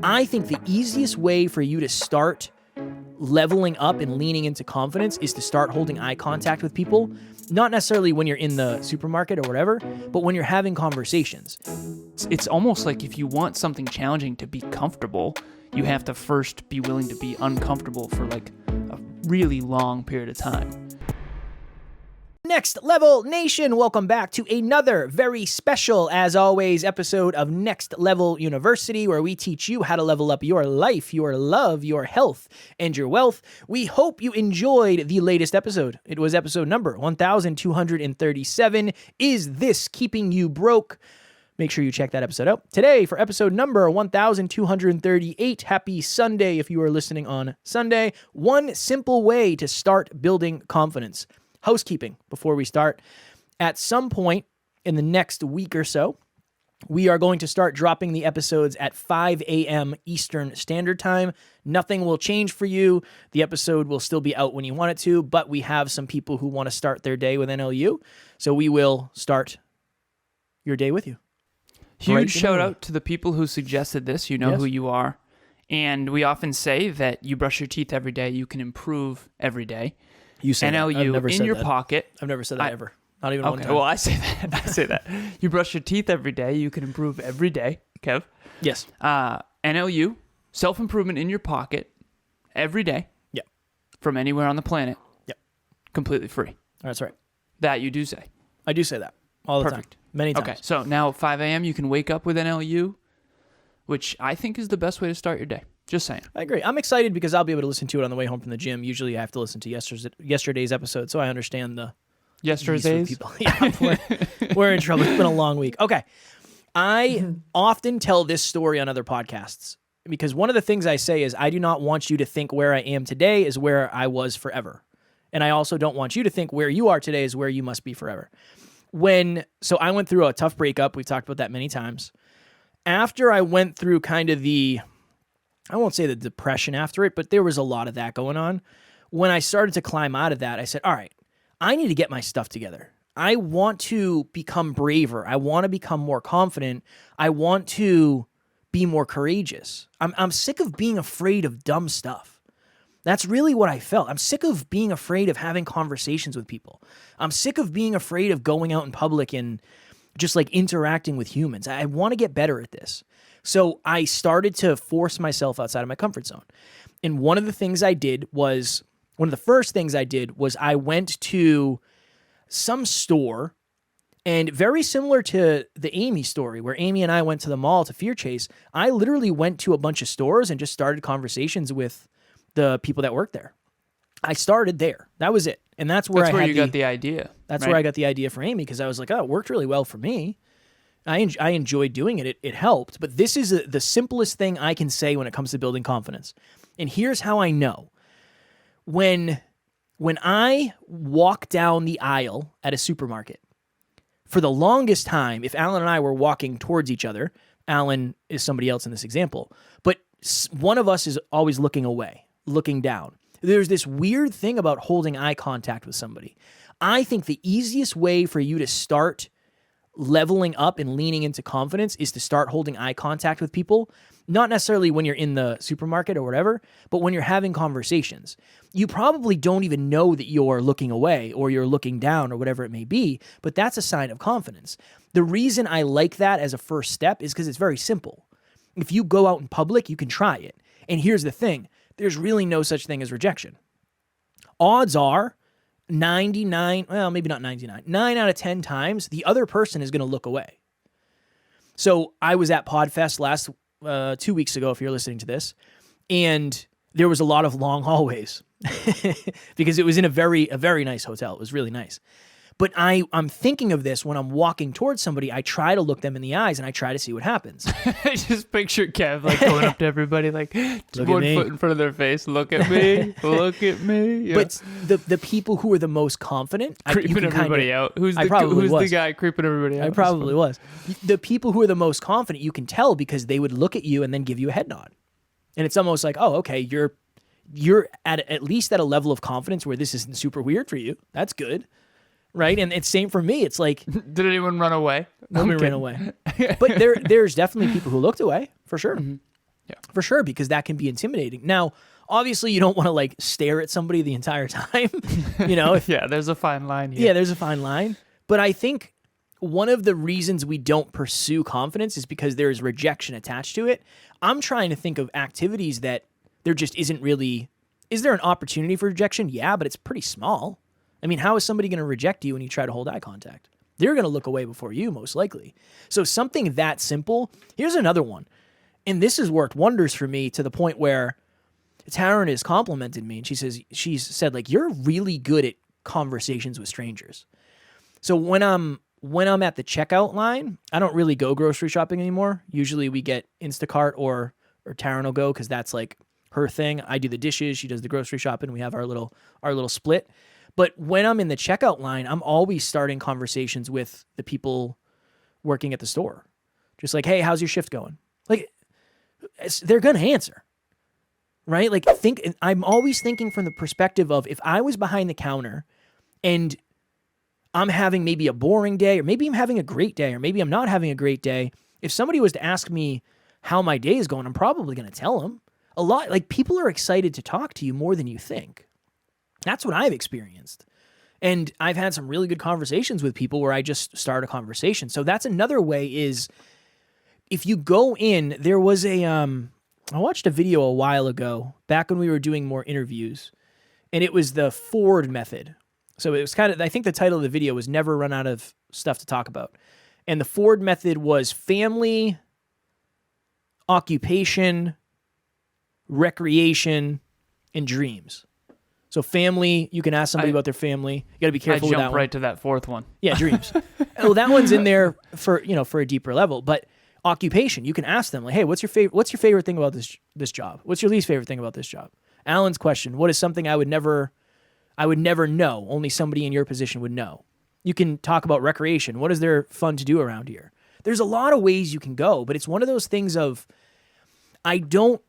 I think the easiest way for you to start leveling up and leaning into confidence is to start holding eye contact with people, not necessarily when you're in the supermarket or whatever, but when you're having conversations. It's almost like if you want something challenging to be comfortable, you have to first be willing to be uncomfortable for like a really long period of time. Next Level Nation, welcome back to another very special, as always, episode of Next Level University, where we teach you how to level up your life, your love, your health, and your wealth. We hope you enjoyed the latest episode. It was episode number 1237. Is this keeping you broke? Make sure you check that episode out. Today, for episode number 1238, happy Sunday if you are listening on Sunday. One simple way to start building confidence. Housekeeping before we start. At some point in the next week or so, we are going to start dropping the episodes at 5 a.m. Eastern Standard Time. Nothing will change for you. The episode will still be out when you want it to, but we have some people who want to start their day with NLU, so we will start your day with you. Huge shout out to the people who suggested this. You know who you are. And we often say that you brush your teeth every day, you can improve every day. You say NLU in your pocket. I've never said that ever. Not even one time. Well, I say that. You brush your teeth every day, you can improve every day, Kev. Yes. NLU, self-improvement in your pocket every day. Yep. From anywhere on the planet. Yep. Completely free. That's right. That you do say. I do say that all the time. Many times. Okay, so now at 5 a.m. you can wake up with NLU, which I think is the best way to start your day. Just saying. I agree. I'm excited because I'll be able to listen to it on the way home from the gym. Usually I have to listen to yesterday's episode, so I understand the... Yesterday's? People. Yeah, we're in trouble. It's been a long week. Okay. I often tell this story on other podcasts because one of the things I say is I do not want you to think where I am today is where I was forever. And I also don't want you to think where you are today is where you must be forever. So I went through a tough breakup. We've talked about that many times. After I went through kind of I won't say the depression after it, but there was a lot of that going on. When I started to climb out of that, I said, all right, I need to get my stuff together. I want to become braver. I want to become more confident. I want to be more courageous. I'm sick of being afraid of dumb stuff. That's really what I felt. I'm sick of being afraid of having conversations with people. I'm sick of being afraid of going out in public and just like interacting with humans. I want to get better at this. So I started to force myself outside of my comfort zone. And one of the first things I did was I went to some store, and very similar to the Amy story where Amy and I went to the mall to fear chase, I literally went to a bunch of stores and just started conversations with the people that worked there. I started there. That was it. And that's where you got the idea. That's right? Where I got the idea for Amy, because I was like, oh, it worked really well for me. I enjoyed doing it. It helped. But this is the simplest thing I can say when it comes to building confidence. And here's how I know. When I walk down the aisle at a supermarket, for the longest time, if Alan and I were walking towards each other, Alan is somebody else in this example, but one of us is always looking away, looking down. There's this weird thing about holding eye contact with somebody. I think the easiest way for you to start leveling up and leaning into confidence is to start holding eye contact with people, not necessarily when you're in the supermarket or whatever, but when you're having conversations. You probably don't even know that you're looking away or you're looking down or whatever it may be, but that's a sign of confidence. The reason I like that as a first step is because it's very simple. If you go out in public, you can try it. And here's the thing. There's really no such thing as rejection. Odds are 99, well, maybe not 99, 9 out of 10 times, the other person is going to look away. So I was at PodFest 2 weeks ago, if you're listening to this, and there was a lot of long hallways because it was in a very nice hotel. It was really nice. But I'm thinking of this when I'm walking towards somebody. I try to look them in the eyes and I try to see what happens. I just picture Kev like going up to everybody like one foot in front of their face. Look at me. Look at me. Yeah. But the people who are the most confident, creeping everybody out. Who's the guy creeping everybody out? I probably was. The people who are the most confident, you can tell because they would look at you and then give you a head nod. And it's almost like, oh, okay, you're at least at a level of confidence where this isn't super weird for you. That's good. Right? And it's same for me. It's like... Did anyone run away? Nobody ran away. But there's definitely people who looked away, for sure. Mm-hmm. For sure, because that can be intimidating. Now, obviously, you don't want to like stare at somebody the entire time. There's a fine line here. Yeah, there's a fine line. But I think one of the reasons we don't pursue confidence is because there's rejection attached to it. I'm trying to think of activities that there just isn't really. Is there an opportunity for rejection? Yeah, but it's pretty small. I mean, how is somebody going to reject you when you try to hold eye contact? They're going to look away before you, most likely. So something that simple. Here's another one. And this has worked wonders for me to the point where Taryn has complimented me, and she's said, like, you're really good at conversations with strangers. So when I'm at the checkout line, I don't really go grocery shopping anymore. Usually we get Instacart or Taryn will go because that's like her thing. I do the dishes, she does the grocery shopping. We have our little split. But when I'm in the checkout line, I'm always starting conversations with the people working at the store. Just like, hey, how's your shift going? Like, they're going to answer, right? Like, I'm always thinking from the perspective of if I was behind the counter and I'm having maybe a boring day, or maybe I'm having a great day, or maybe I'm not having a great day. If somebody was to ask me how my day is going, I'm probably going to tell them. A lot, like, people are excited to talk to you more than you think. That's what I've experienced. And I've had some really good conversations with people where I just start a conversation. So that's another way is if you go in, there was I watched a video a while ago, back when we were doing more interviews, and it was the Ford method. So it was I think the title of the video was Never Run Out of Stuff to Talk About. And the Ford method was family, occupation, recreation, and dreams. So family, you can ask somebody about their family. You got to be careful with that one. I jumped right to that fourth one. Yeah, dreams. Well, that one's in there for a deeper level. But occupation, you can ask them like, hey, what's your favorite thing about this job? What's your least favorite thing about this job? Alan's question, what is something I would never know, only somebody in your position would know? You can talk about recreation. What is there fun to do around here? There's a lot of ways you can go, but it's one of those things of I don't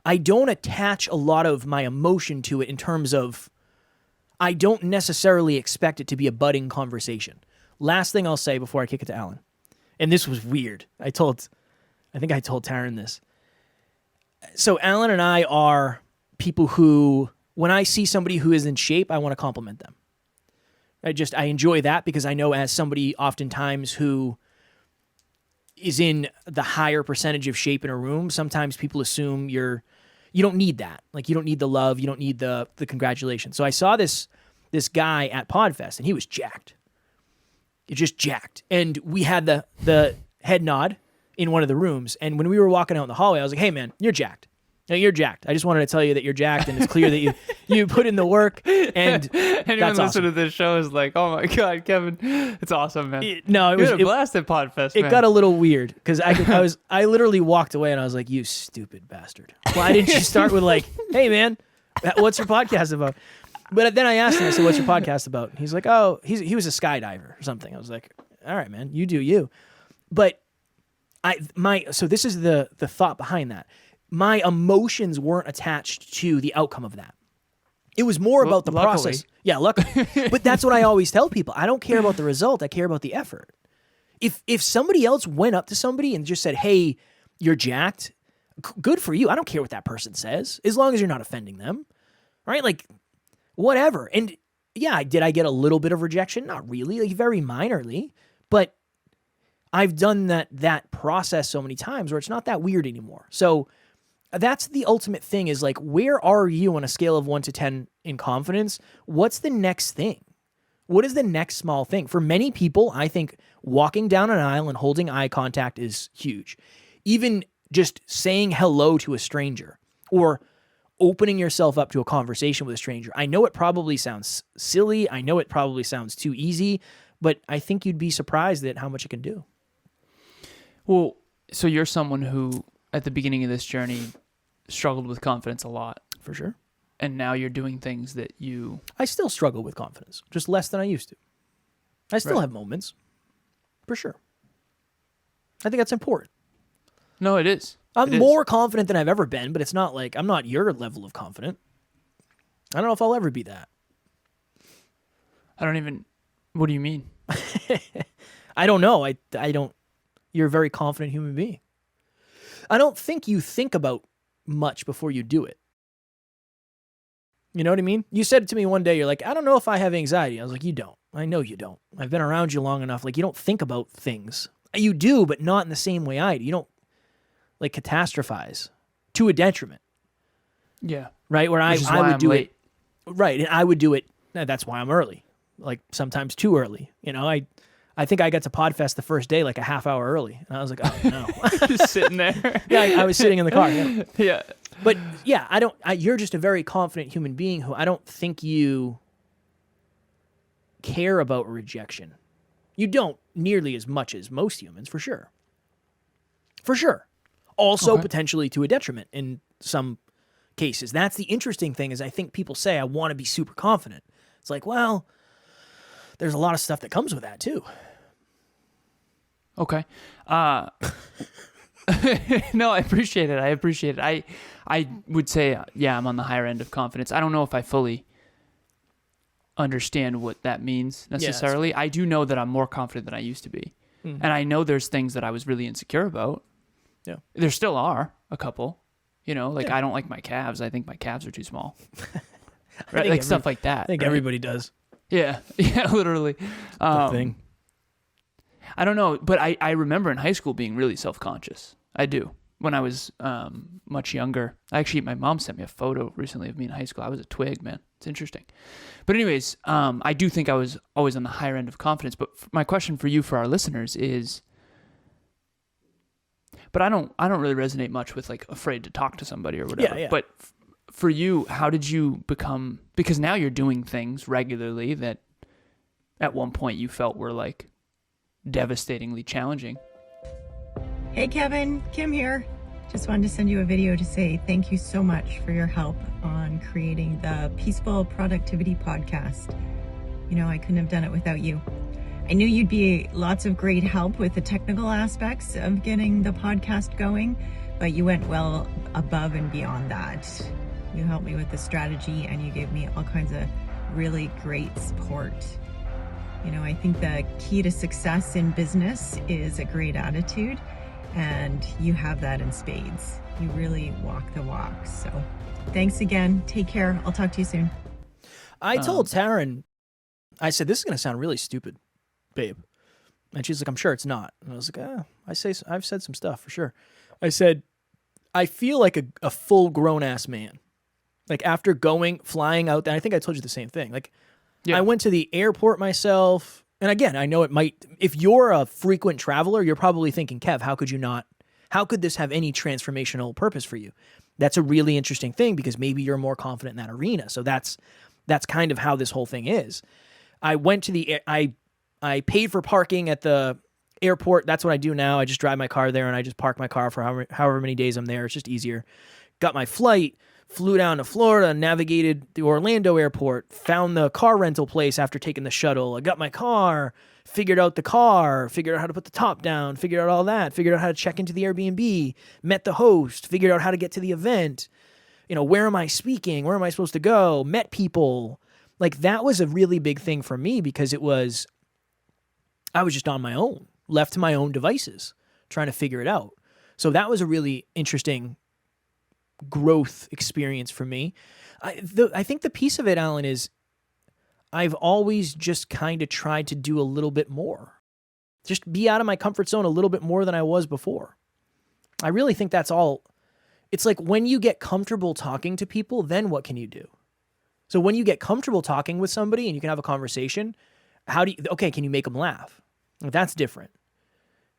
attach a lot of my emotion to it in terms of I don't necessarily expect it to be a budding conversation. Last thing I'll say before I kick it to Alan, and this was weird. I think I told Taryn this. So Alan and I are people who, when I see somebody who is in shape, I want to compliment them. I enjoy that because I know as somebody oftentimes who is in the higher percentage of shape in a room, sometimes people assume you don't need that. Like, you don't need the love. You don't need the congratulations. So I saw this guy at Podfest, and he was jacked. Just jacked. And we had the head nod in one of the rooms. And when we were walking out in the hallway, I was like, hey, man, you're jacked. No, you're jacked. I just wanted to tell you that you're jacked, and it's clear that you put in the work, and anyone that's listen awesome. to this show is like, oh my God, Kevin, it's awesome, man. It you was had a blast at Podfest, man. It got a little weird because I literally walked away and I was like, you stupid bastard. Why didn't you start with like, hey man, what's your podcast about? But then I asked him, I said, what's your podcast about? And he's like, oh, he was a skydiver or something. I was like, all right, man, you do you. But so this is the thought behind that. My emotions weren't attached to the outcome of that. It was more about the process. Yeah, luckily. But that's what I always tell people. I don't care about the result. I care about the effort. If somebody else went up to somebody and just said, hey, you're jacked, good for you. I don't care what that person says, as long as you're not offending them, right? Like, whatever. And yeah, did I get a little bit of rejection? Not really, like very minorly, but I've done that process so many times where it's not that weird anymore. So that's the ultimate thing is like, where are you on a scale of 1 to 10 in confidence? What's the next thing? What is the next small thing? For many people, I think walking down an aisle and holding eye contact is huge. Even just saying hello to a stranger or opening yourself up to a conversation with a stranger. I know it probably sounds silly. I know it probably sounds too easy, but I think you'd be surprised at how much it can do. Well, so you're someone who, at the beginning of this journey, struggled with confidence a lot. For sure. And now you're doing things that you... I still struggle with confidence, just less than I used to. I still have moments, for sure. I think that's important. No, it is. I'm more confident than I've ever been, but it's not like I'm not your level of confident. I don't know if I'll ever be that. I don't even... What do you mean? I don't know. I don't... You're a very confident human being. I don't think you think about much before you do it. You know what I mean? You said it to me one day. You're like, I don't know if I have anxiety. I was like, you don't. I know you don't. I've been around you long enough. Like, you don't think about things. You do, but not in the same way I do. You don't, like, catastrophize to a detriment. Yeah. Right? Where I would do late. it. Right. And I would do it. That's why I'm early. Like, sometimes too early. You know, I think I got to Podfest the first day like a half hour early. And I was like, oh, no. Just sitting there. Yeah, I was sitting in the car. Yeah. Yeah. But yeah, you're just a very confident human being who I don't think you care about rejection. You don't nearly as much as most humans, for sure. For sure. Also potentially to a detriment in some cases. That's the interesting thing is I think people say, I want to be super confident. It's like, well, there's a lot of stuff that comes with that too. Okay. No, I appreciate it. I would say, yeah, I'm on the higher end of confidence. I don't know if I fully understand what that means necessarily. I do know that I'm more confident than I used to be. Mm-hmm. And I know there's things that I was really insecure about. Yeah. There still are a couple. You know, like I don't like my calves. I think my calves are too small. Right? Like stuff like that. I think right? everybody does. Yeah. Yeah, literally. The thing. I don't know, but I remember in high school being really self-conscious. I do. When I was much younger. Actually, my mom sent me a photo recently of me in high school. I was a twig, man. It's interesting. But anyways, I do think I was always on the higher end of confidence. But my question for you, for our listeners is, but I don't really resonate much with like afraid to talk to somebody or whatever. Yeah. But for you, how did you become, because now you're doing things regularly that at one point you felt were like devastatingly challenging. Hey Kevin, Kim here. Just wanted to send you a video to say thank you so much for your help on creating the Peaceful Productivity Podcast. You know, I couldn't have done it without you. I knew you'd be lots of great help with the technical aspects of getting the podcast going, but you went well above and beyond that. You helped me with the strategy and you gave me all kinds of really great support. You know, I think the key to success in business is a great attitude, and you have that in spades. You really walk the walk. So thanks again. Take care. I'll talk to you soon. I told Taryn, I said, this is going to sound really stupid, babe. And she's like, I'm sure it's not. And I was like, I've said some stuff for sure. I said, I feel like a full grown ass man. Like after flying out there, I think I told you the same thing. Like I went to the airport myself. And again, I know it might, if you're a frequent traveler, you're probably thinking, Kev, how could this have any transformational purpose for you? That's a really interesting thing because maybe you're more confident in that arena. So that's kind of how this whole thing is. I went to I paid for parking at the airport. That's what I do now. I just drive my car there and I just park my car for however many days I'm there. It's just easier. Got my flight, flew down to Florida, navigated the Orlando airport, found the car rental place after taking the shuttle. I got my car, figured out how to put the top down, figured out all that, figured out how to check into the Airbnb, met the host, figured out how to get to the event. You know, where am I speaking? Where am I supposed to go? Met people. Like that was a really big thing for me because I was just on my own, left to my own devices, trying to figure it out. So that was a really interesting growth experience for me. I think the piece of it, Alan, is I've always just kind of tried to do a little bit more. Just be out of my comfort zone a little bit more than I was before. I really think that's all. It's like when you get comfortable talking to people, then what can you do? So when you get comfortable talking with somebody and you can have a conversation, can you make them laugh? That's different.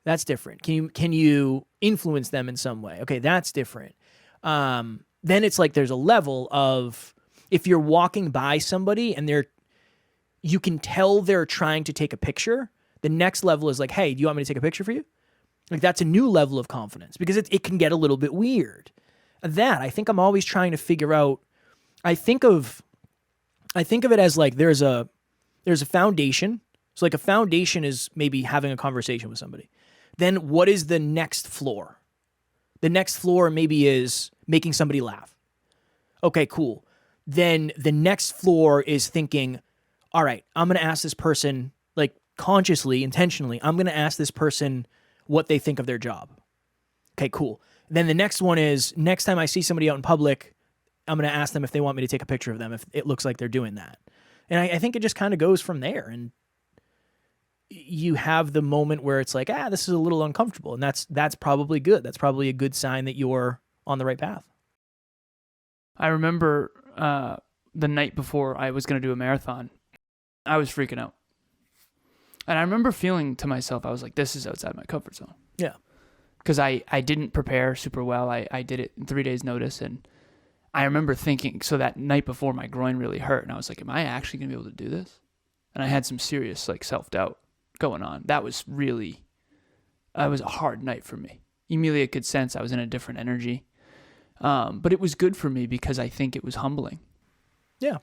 That's different. Can you influence them in some way? Okay, that's different. Then it's like there's a level of if you're walking by somebody and you can tell they're trying to take a picture, the next level is like, hey, do you want me to take a picture for you? Like that's a new level of confidence because it can get a little bit weird. I think I'm always trying to figure out, I think of it as like there's a foundation. So like a foundation is maybe having a conversation with somebody. Then what is the next floor? The next floor maybe is making somebody laugh. Okay, cool. Then the next floor is thinking, all right, I'm going to ask this person, like consciously, intentionally, I'm going to ask this person what they think of their job. Okay, cool. Then the next one is, next time I see somebody out in public, I'm going to ask them if they want me to take a picture of them if it looks like they're doing that. And I think it just kind of goes from there. And you have the moment where it's like, this is a little uncomfortable. And that's probably good. That's probably a good sign that you're on the right path. I remember the night before I was going to do a marathon, I was freaking out. And I remember feeling to myself, I was like, this is outside my comfort zone. Yeah. Because I didn't prepare super well. I did it in 3 days' notice. And I remember thinking, so that night before, my groin really hurt. And I was like, am I actually going to be able to do this? And I had some serious self-doubt going on. That was a hard night for me. Emilia could sense I was in a different energy. But it was good for me because I think it was humbling. Yeah.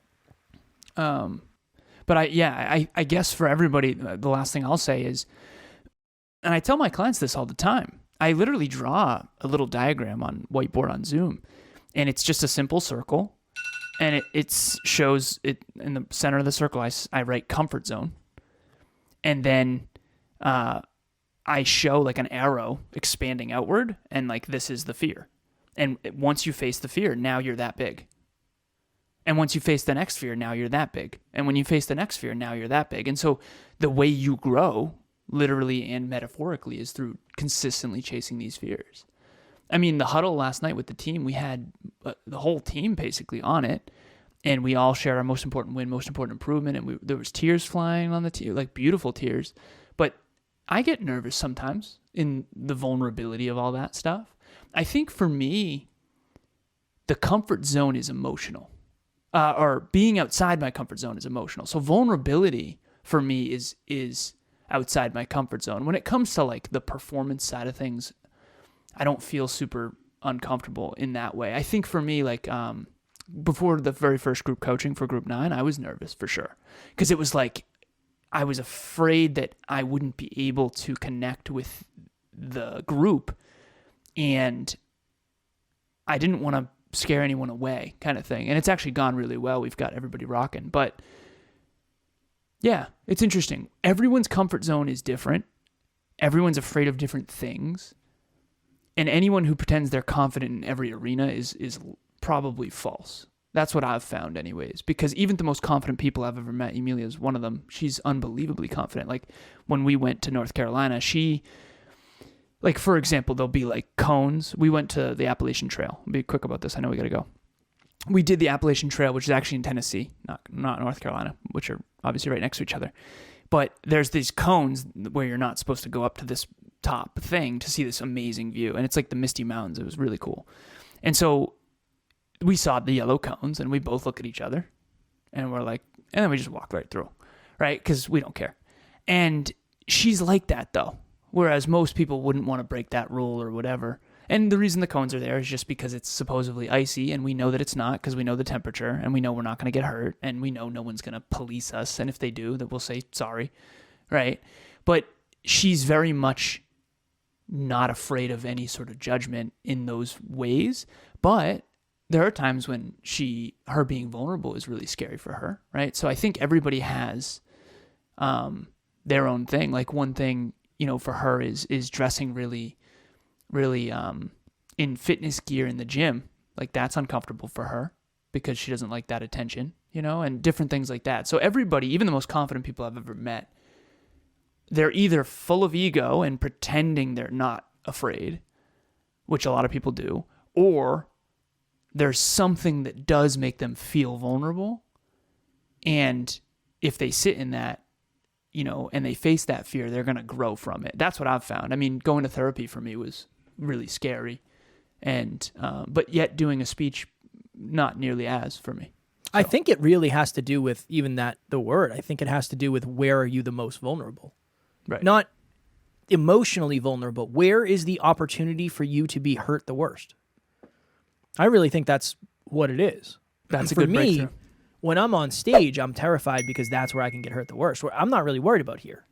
But I guess for everybody, the last thing I'll say is, and I tell my clients this all the time, I literally draw a little diagram on whiteboard on Zoom, and it's just a simple circle, and it shows it in the center of the circle. I write comfort zone, and then I show an arrow expanding outward, and this is the fear. And once you face the fear, now you're that big. And once you face the next fear, now you're that big. And when you face the next fear, now you're that big. And so the way you grow, literally and metaphorically, is through consistently chasing these fears. I mean, the huddle last night with the team, we had the whole team basically on it. And we all shared our most important win, most important improvement. And there was tears flying on the team, beautiful tears. But I get nervous sometimes in the vulnerability of all that stuff. I think for me, the comfort zone is emotional, or being outside my comfort zone is emotional. So vulnerability for me is outside my comfort zone. When it comes to the performance side of things, I don't feel super uncomfortable in that way. I think for me, before the very first group coaching for Group 9, I was nervous for sure, because it was I was afraid that I wouldn't be able to connect with the group. And I didn't want to scare anyone away, kind of thing. And it's actually gone really well. We've got everybody rocking. But yeah, it's interesting. Everyone's comfort zone is different. Everyone's afraid of different things. And anyone who pretends they're confident in every arena is probably false. That's what I've found anyways. Because even the most confident people I've ever met, Emilia is one of them, she's unbelievably confident. When we went to North Carolina, for example, there'll be cones. We went to the Appalachian Trail. I'll be quick about this. I know we got to go. We did the Appalachian Trail, which is actually in Tennessee, not North Carolina, which are obviously right next to each other. But there's these cones where you're not supposed to go up to this top thing to see this amazing view. And it's the Misty Mountains. It was really cool. And so we saw the yellow cones, and we both look at each other, and we're and then we just walk right through, right? Because we don't care. And she's like that, though. Whereas most people wouldn't want to break that rule or whatever. And the reason the cones are there is just because it's supposedly icy, and we know that it's not because we know the temperature, and we know we're not going to get hurt, and we know no one's going to police us. And if they do, that we'll say sorry, right? But she's very much not afraid of any sort of judgment in those ways. But there are times when her being vulnerable is really scary for her, right? So I think everybody has their own thing. One thing, for her is dressing really, really in fitness gear in the gym. That's uncomfortable for her because she doesn't like that attention, and different things like that. So everybody, even the most confident people I've ever met, they're either full of ego and pretending they're not afraid, which a lot of people do, or there's something that does make them feel vulnerable. And if they sit in that, and they face that fear, they're going to grow from it. That's what I've found. I mean, going to therapy for me was really scary. And, but yet doing a speech, not nearly as for me. So. I think it really has to do with even the word. I think it has to do with where are you the most vulnerable? Right. Not emotionally vulnerable. Where is the opportunity for you to be hurt the worst? I really think that's what it is. That's a for good me, breakthrough. When I'm on stage, I'm terrified because that's where I can get hurt the worst. Where I'm not really worried about here,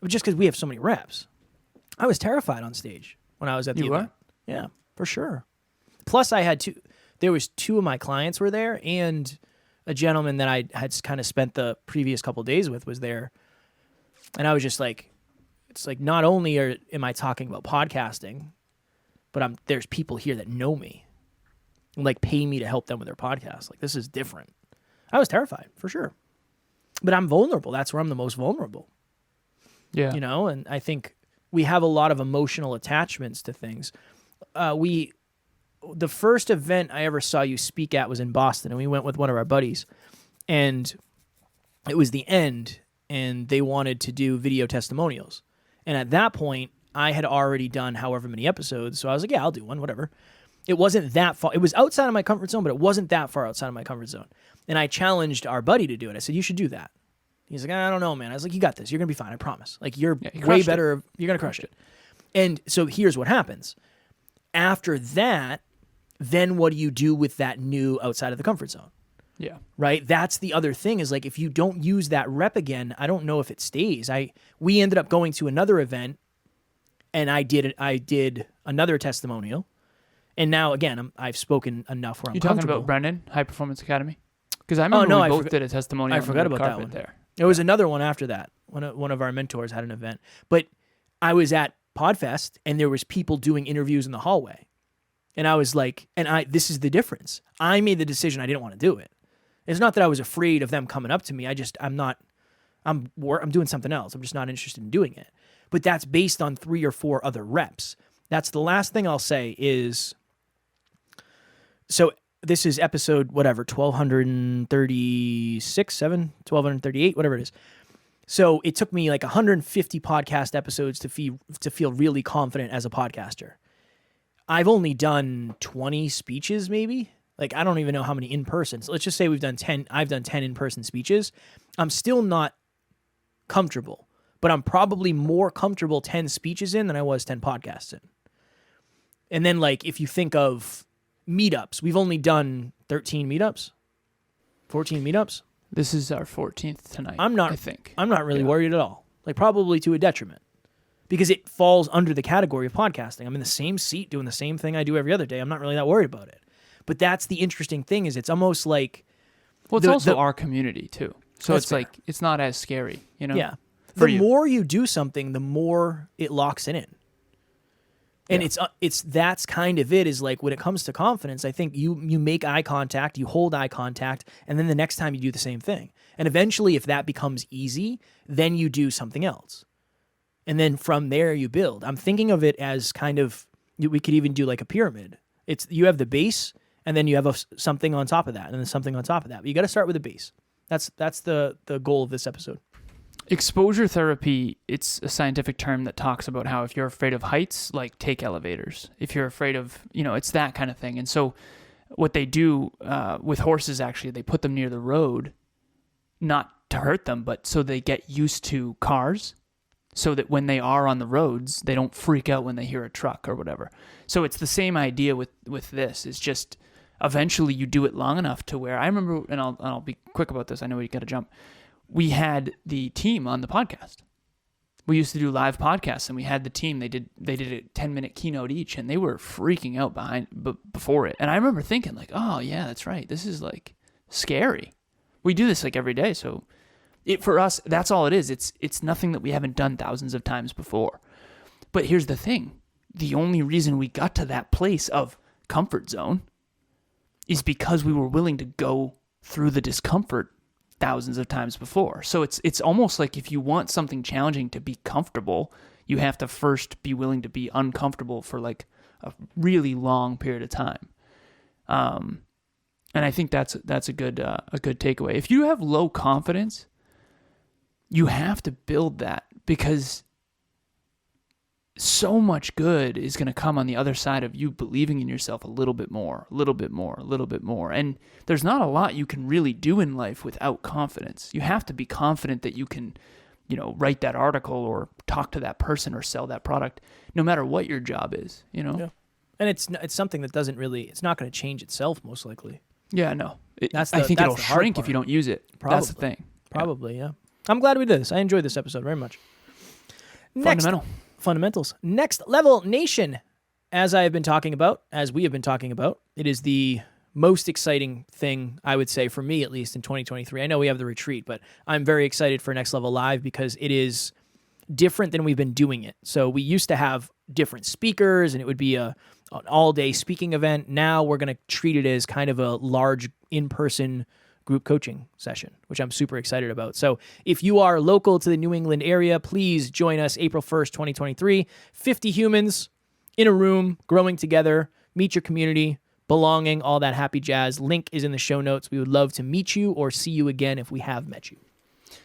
just because we have so many reps. I was terrified on stage when I was at the event. Were? Yeah, for sure. Plus, I had there was two of my clients were there, and a gentleman that I had kind of spent the previous couple of days with was there. And I was just it's not only am I talking about podcasting, but there's people here that know me, and like pay me to help them with their podcast. Like this is different. I was terrified for sure, but I'm vulnerable. That's where I'm the most vulnerable. Yeah. You know, and I think we have a lot of emotional attachments to things. The first event I ever saw you speak at was in Boston, and we went with one of our buddies, and it was the end, and they wanted to do video testimonials. And at that point, I had already done however many episodes, so I was like, yeah, I'll do one, whatever. It wasn't that far. It was outside of my comfort zone, but it wasn't that far outside of my comfort zone. And I challenged our buddy to do it. I said, you should do that. He's like, I don't know, man. I was like, you got this. You're going to be fine, I promise. Like, you're way better. You're going to crush it. And so here's what happens. After that, then what do you do with that new outside of the comfort zone? Yeah. Right? That's the other thing is like if you don't use that rep again, I don't know if it stays. We ended up going to another event and I did another testimonial. And now again, I've spoken enough where I'm comfortable. You talking about Brendan, High Performance Academy? Because I remember we both did a testimonial. I forgot about that one. There. There was another one after that. One of our mentors had an event. But I was at Podfest and there was people doing interviews in the hallway. And I was like, this is the difference. I made the decision I didn't want to do it. It's not that I was afraid of them coming up to me. I'm doing something else. I'm just not interested in doing it. But that's based on 3 or 4 other reps. That's the last thing I'll say is, so this is episode, 1236, 1238, whatever it is. So it took me like 150 podcast episodes to feel really confident as a podcaster. I've only done 20 speeches maybe. Like, I don't even know how many in-person. So let's just say I've done 10 in-person speeches. I'm still not comfortable, but I'm probably more comfortable 10 speeches in than I was 10 podcasts in. And then, like, if you think of meetups, we've only done 13 meetups, 14 meetups. This is our 14th tonight, I think. I'm not really worried at all. Like, probably to a detriment. Because it falls under the category of podcasting. I'm in the same seat doing the same thing I do every other day. I'm not really that worried about it. But that's the interesting thing is it's almost like... Well, it's also our community, too. So it's fair. like, it's not as scary, you know? Yeah. The more you do something, the more it locks it in. And that's kind of it is like when it comes to confidence, I think you make eye contact, you hold eye contact, and then the next time you do the same thing. And eventually, if that becomes easy, then you do something else. And then from there, you build. I'm thinking of it as kind of, we could even do like a pyramid. You have the base, and then you have something on top of that, and then something on top of that. But you got to start with a base. That's the goal of this episode. Exposure therapy, it's a scientific term that talks about how if you're afraid of heights, like take elevators. If you're afraid of, it's that kind of thing. And so what they do with horses, actually, they put them near the road, not to hurt them, but so they get used to cars, so that when they are on the roads, they don't freak out when they hear a truck or whatever. So it's the same idea with this. It's just eventually you do it long enough to where I remember, and I'll be quick about this. I know we got to jump. We had the team on the podcast. We used to do live podcasts, and we had the team. They did a 10-minute keynote each, and they were freaking out before it. And I remember thinking like, oh yeah, that's right. This is like scary. We do this like every day, so. For us, that's all it is. It's nothing that we haven't done thousands of times before. But here's the thing. The only reason we got to that place of comfort zone is because we were willing to go through the discomfort thousands of times before. So it's almost like if you want something challenging to be comfortable, you have to first be willing to be uncomfortable for like a really long period of time. And I think that's a good takeaway. If you have low confidence, you have to build that because so much good is going to come on the other side of you believing in yourself a little bit more. And there's not a lot you can really do in life without confidence. You have to be confident that you can, write that article or talk to that person or sell that product, no matter what your job is, Yeah. And it's something that it's not going to change itself most likely. Yeah, no. I think it'll shrink if you don't use it. Probably. That's the thing. Probably, yeah. I'm glad we did this. I enjoyed this episode very much. Fundamentals. Next Level Nation. As we have been talking about, it is the most exciting thing, I would say, for me at least in 2023. I know we have the retreat, but I'm very excited for Next Level Live because it is different than we've been doing it. So we used to have different speakers, and it would be a an all-day speaking event. Now we're going to treat it as kind of a large in-person group coaching session, which I'm super excited about. So if you are local to the New England area, please join us April 1st, 2023. 50 humans in a room, growing together, meet your community, belonging, all that happy jazz. Link is in the show notes. We would love to meet you or see you again if we have met you.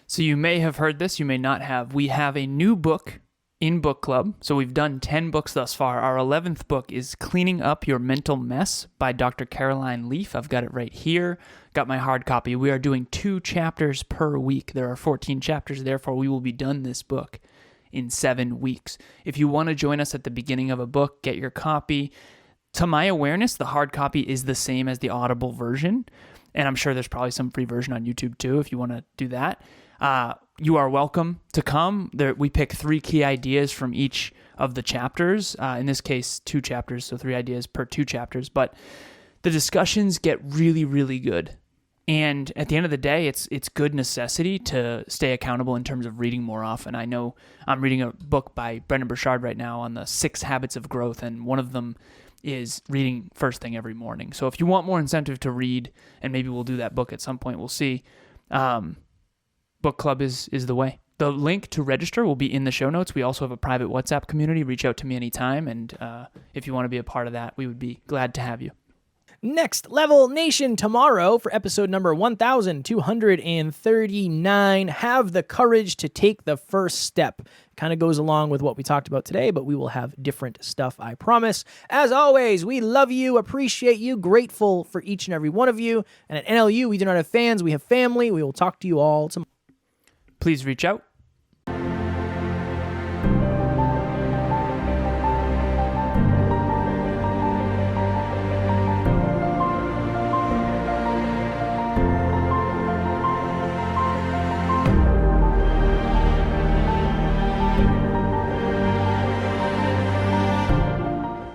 So you may have heard this, you may not have. We have a new book in book club. So we've done 10 books thus far. Our 11th book is Cleaning Up Your Mental Mess by Dr. Caroline Leaf. I've got it right here. Got my hard copy. We are doing 2 chapters per week. There are 14 chapters. Therefore, we will be done this book in 7 weeks. If you want to join us at the beginning of a book, get your copy. To my awareness, the hard copy is the same as the Audible version. And I'm sure there's probably some free version on YouTube too if you want to do that. You are welcome to come. We pick 3 key ideas from each of the chapters. In this case, 2 chapters, so 3 ideas per 2 chapters. But the discussions get really, really good. And at the end of the day, it's good necessity to stay accountable in terms of reading more often. I know I'm reading a book by Brendan Burchard right now on the 6 habits of growth, and one of them is reading first thing every morning. So if you want more incentive to read, and maybe we'll do that book at some point, we'll see. Book club is the way. The link to register will be in the show notes. We also have a private WhatsApp community. Reach out to me anytime, and if you want to be a part of that, we would be glad to have you. Next Level Nation tomorrow for episode number 1239. Have the courage to take the first step. Kind of goes along with what we talked about today, but we will have different stuff, I promise. As always, we love you, appreciate you, grateful for each and every one of you. And at NLU, we do not have fans, we have family. We will talk to you all tomorrow. Please reach out